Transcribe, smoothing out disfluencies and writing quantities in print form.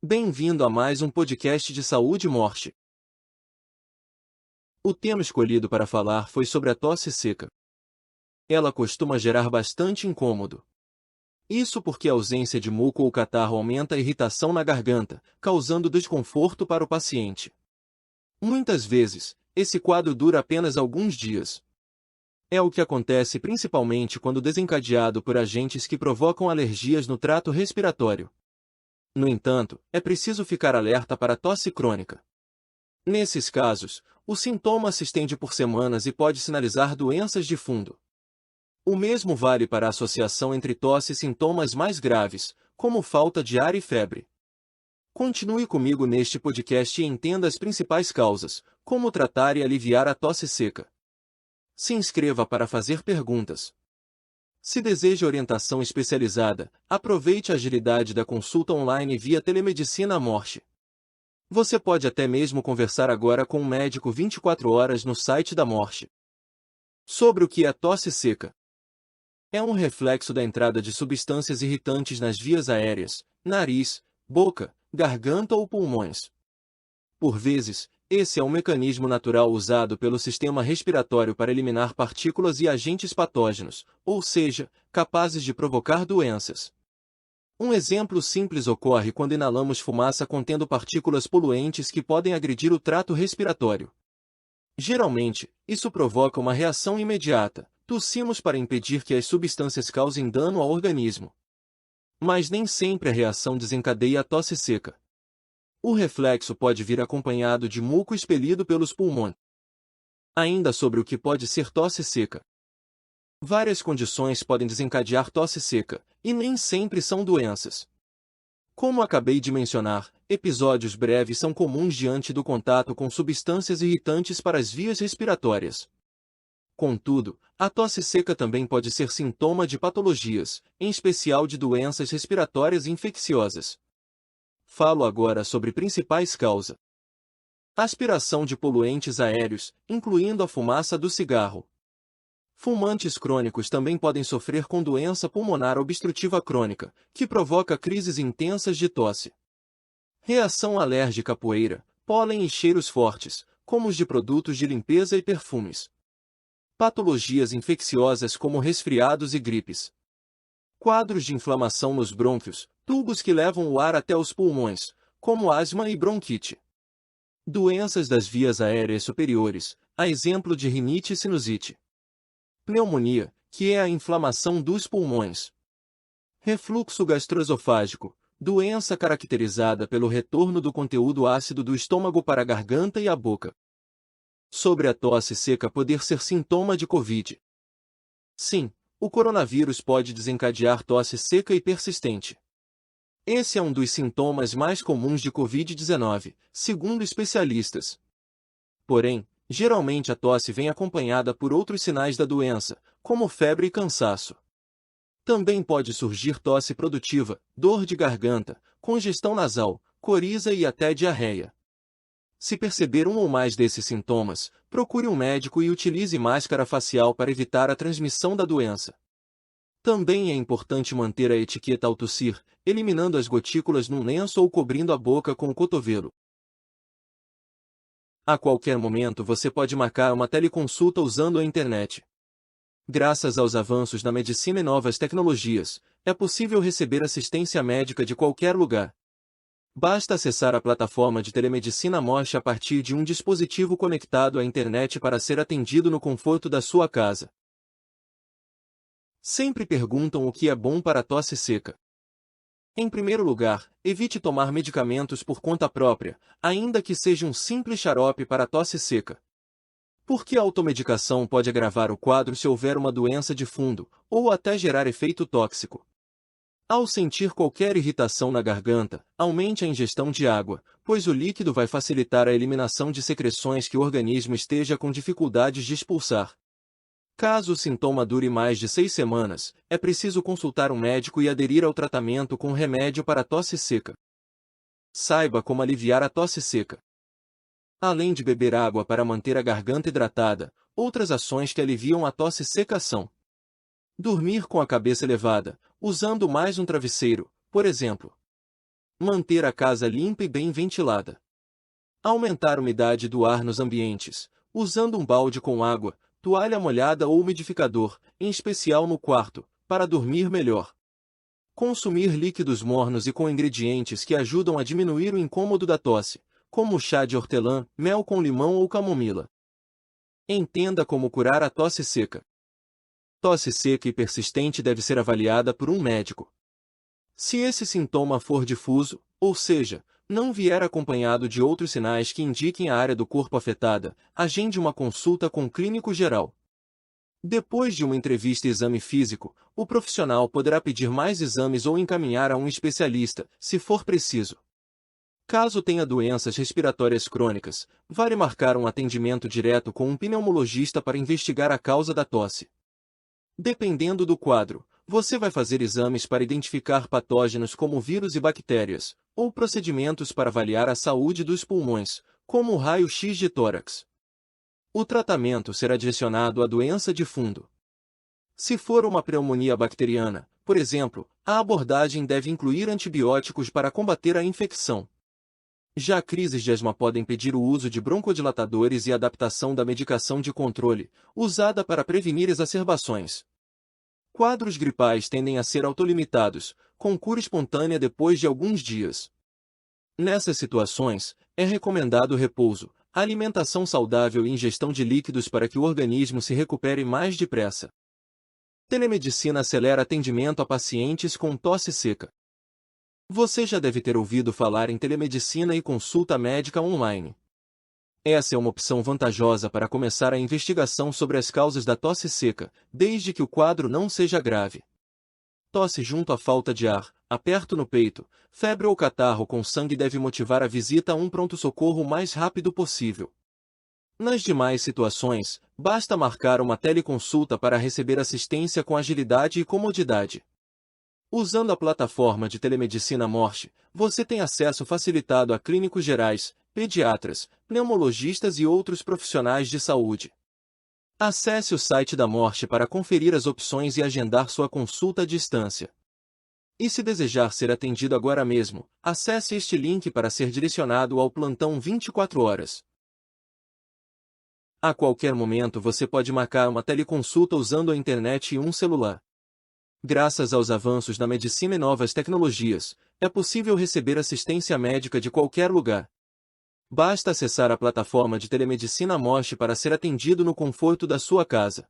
Bem-vindo a mais um podcast de saúde e morte. O tema escolhido para falar foi sobre a tosse seca. Ela costuma gerar bastante incômodo. Isso porque a ausência de muco ou catarro aumenta a irritação na garganta, causando desconforto para o paciente. Muitas vezes, esse quadro dura apenas alguns dias. É o que acontece principalmente quando desencadeado por agentes que provocam alergias no trato respiratório. No entanto, é preciso ficar alerta para a tosse crônica. Nesses casos, o sintoma se estende por semanas e pode sinalizar doenças de fundo. O mesmo vale para a associação entre tosse e sintomas mais graves, como falta de ar e febre. Continue comigo neste podcast e entenda as principais causas, como tratar e aliviar a tosse seca. Se inscreva para fazer perguntas. Se deseja orientação especializada, aproveite a agilidade da consulta online via telemedicina Morte. Você pode até mesmo conversar agora com um médico 24 horas no site da Morte. Sobre o que é a tosse seca. É um reflexo da entrada de substâncias irritantes nas vias aéreas, nariz, boca, garganta ou pulmões. Por vezes, esse é um mecanismo natural usado pelo sistema respiratório para eliminar partículas e agentes patógenos, ou seja, capazes de provocar doenças. Um exemplo simples ocorre quando inalamos fumaça contendo partículas poluentes que podem agredir o trato respiratório. Geralmente, isso provoca uma reação imediata, tossimos para impedir que as substâncias causem dano ao organismo. Mas nem sempre a reação desencadeia a tosse seca. O reflexo pode vir acompanhado de muco expelido pelos pulmões. Ainda sobre o que pode ser tosse seca. Várias condições podem desencadear tosse seca, e nem sempre são doenças. Como acabei de mencionar, episódios breves são comuns diante do contato com substâncias irritantes para as vias respiratórias. Contudo, a tosse seca também pode ser sintoma de patologias, em especial de doenças respiratórias infecciosas. Falo agora sobre principais causas. Aspiração de poluentes aéreos, incluindo a fumaça do cigarro. Fumantes crônicos também podem sofrer com doença pulmonar obstrutiva crônica, que provoca crises intensas de tosse. Reação alérgica à poeira, pólen e cheiros fortes, como os de produtos de limpeza e perfumes. Patologias infecciosas como resfriados e gripes. Quadros de inflamação nos brônquios, tubos que levam o ar até os pulmões, como asma e bronquite. Doenças das vias aéreas superiores, a exemplo de rinite e sinusite. Pneumonia, que é a inflamação dos pulmões. Refluxo gastroesofágico, doença caracterizada pelo retorno do conteúdo ácido do estômago para a garganta e a boca. Sobre a tosse seca poder ser sintoma de Covid. Sim, o coronavírus pode desencadear tosse seca e persistente. Esse é um dos sintomas mais comuns de Covid-19, segundo especialistas. Porém, geralmente a tosse vem acompanhada por outros sinais da doença, como febre e cansaço. Também pode surgir tosse produtiva, dor de garganta, congestão nasal, coriza e até diarreia. Se perceber um ou mais desses sintomas, procure um médico e utilize máscara facial para evitar a transmissão da doença. Também é importante manter a etiqueta ao tossir, eliminando as gotículas num lenço ou cobrindo a boca com o cotovelo. A qualquer momento você pode marcar uma teleconsulta usando a internet. Graças aos avanços na medicina e novas tecnologias, é possível receber assistência médica de qualquer lugar. Basta acessar a plataforma de telemedicina Morte a partir de um dispositivo conectado à internet para ser atendido no conforto da sua casa. Sempre perguntam o que é bom para a tosse seca. Em primeiro lugar, evite tomar medicamentos por conta própria, ainda que seja um simples xarope para a tosse seca. Porque a automedicação pode agravar o quadro se houver uma doença de fundo, ou até gerar efeito tóxico. Ao sentir qualquer irritação na garganta, aumente a ingestão de água, pois o líquido vai facilitar a eliminação de secreções que o organismo esteja com dificuldades de expulsar. Caso o sintoma dure mais de 6 semanas, é preciso consultar um médico e aderir ao tratamento com remédio para a tosse seca. Saiba como aliviar a tosse seca. Além de beber água para manter a garganta hidratada, outras ações que aliviam a tosse seca são: dormir com a cabeça elevada, usando mais um travesseiro, por exemplo. Manter a casa limpa e bem ventilada. Aumentar a umidade do ar nos ambientes, usando um balde com água, toalha molhada ou umidificador, em especial no quarto, para dormir melhor. Consumir líquidos mornos e com ingredientes que ajudam a diminuir o incômodo da tosse, como chá de hortelã, mel com limão ou camomila. Entenda como curar a tosse seca. Tosse seca e persistente deve ser avaliada por um médico. Se esse sintoma for difuso, ou seja, não vier acompanhado de outros sinais que indiquem a área do corpo afetada, agende uma consulta com um clínico geral. Depois de uma entrevista e exame físico, o profissional poderá pedir mais exames ou encaminhar a um especialista, se for preciso. Caso tenha doenças respiratórias crônicas, vale marcar um atendimento direto com um pneumologista para investigar a causa da tosse. Dependendo do quadro, você vai fazer exames para identificar patógenos como vírus e bactérias, ou procedimentos para avaliar a saúde dos pulmões, como o raio-x de tórax. O tratamento será direcionado à doença de fundo. Se for uma pneumonia bacteriana, por exemplo, a abordagem deve incluir antibióticos para combater a infecção. Já crises de asma podem pedir o uso de broncodilatadores e adaptação da medicação de controle, usada para prevenir exacerbações. Quadros gripais tendem a ser autolimitados, com cura espontânea depois de alguns dias. Nessas situações, é recomendado repouso, alimentação saudável e ingestão de líquidos para que o organismo se recupere mais depressa. Telemedicina acelera atendimento a pacientes com tosse seca. Você já deve ter ouvido falar em telemedicina e consulta médica online. Essa é uma opção vantajosa para começar a investigação sobre as causas da tosse seca, desde que o quadro não seja grave. Tosse junto à falta de ar, aperto no peito, febre ou catarro com sangue deve motivar a visita a um pronto-socorro o mais rápido possível. Nas demais situações, basta marcar uma teleconsulta para receber assistência com agilidade e comodidade. Usando a plataforma de telemedicina Morse, você tem acesso facilitado a clínicos gerais, pediatras, pneumologistas e outros profissionais de saúde. Acesse o site da Morse para conferir as opções e agendar sua consulta à distância. E se desejar ser atendido agora mesmo, acesse este link para ser direcionado ao plantão 24 horas. A qualquer momento você pode marcar uma teleconsulta usando a internet e um celular. Graças aos avanços da medicina e novas tecnologias, é possível receber assistência médica de qualquer lugar. Basta acessar a plataforma de telemedicina Morse para ser atendido no conforto da sua casa.